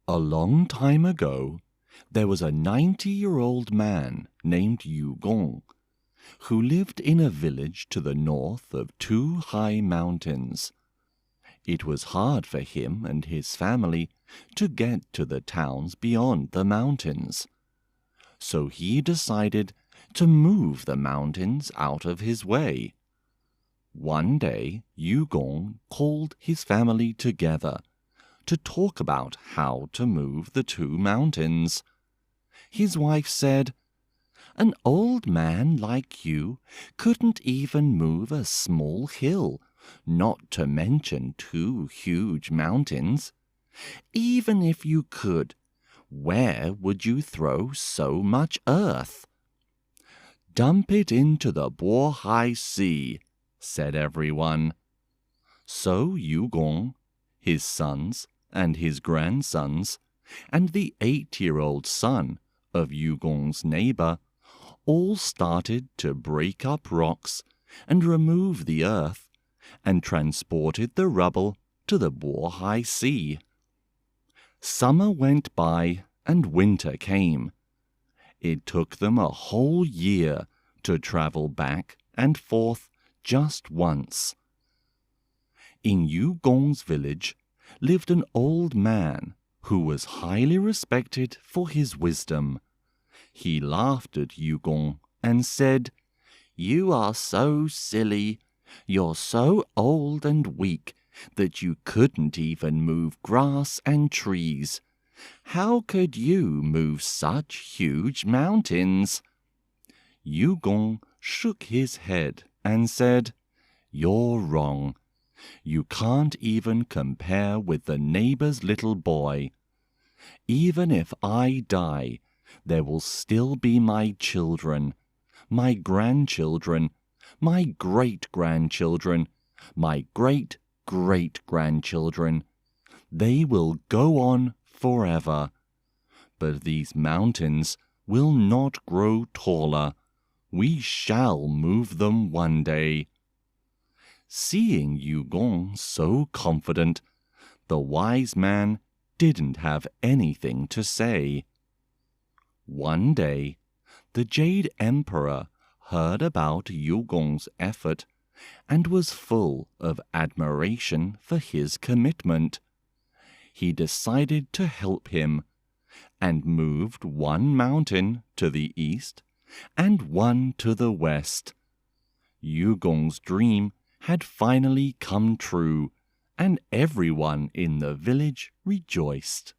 A long time ago, there was a 90-year-old man named Yugong, who lived in a village to the north of two high mountains. It was hard for him and his family to get to the towns beyond the mountains. So he decided to move the mountains out of his way. One day, Yugong called his family together to talk about how to move the two mountains. His wife said, "An old man like you couldn't even move a small hill, not to mention two huge mountains. Even if you could, where would you throw so much earth?" "Dump it into the Bohai Sea," said everyone. So Yugong, his sons and his grandsons, and the 8-year-old son of Yugong's neighbor all started to break up rocks and remove the earth, and transported the rubble to the Bohai Sea. Summer went by and winter came. It took them a whole year to travel back and forth just once. In Yugong's village lived an old man who was highly respected for his wisdom. He laughed at Yugong and said, "You are so silly. You're so old and weak that you couldn't even move grass and trees. How could you move such huge mountains?" Yugong shook his head and said, "You're wrong. You can't even compare with the neighbor's little boy. Even if I die, there will still be my children, my grandchildren, my great-grandchildren, my great-great-grandchildren. They will go on forever. But these mountains will not grow taller. We shall move them one day." Seeing Yugong so confident, the wise man didn't have anything to say. One day, the Jade Emperor heard about Yugong's effort and was full of admiration for his commitment. He decided to help him and moved one mountain to the east and one to the west. Yugong's dream had finally come true, and everyone in the village rejoiced.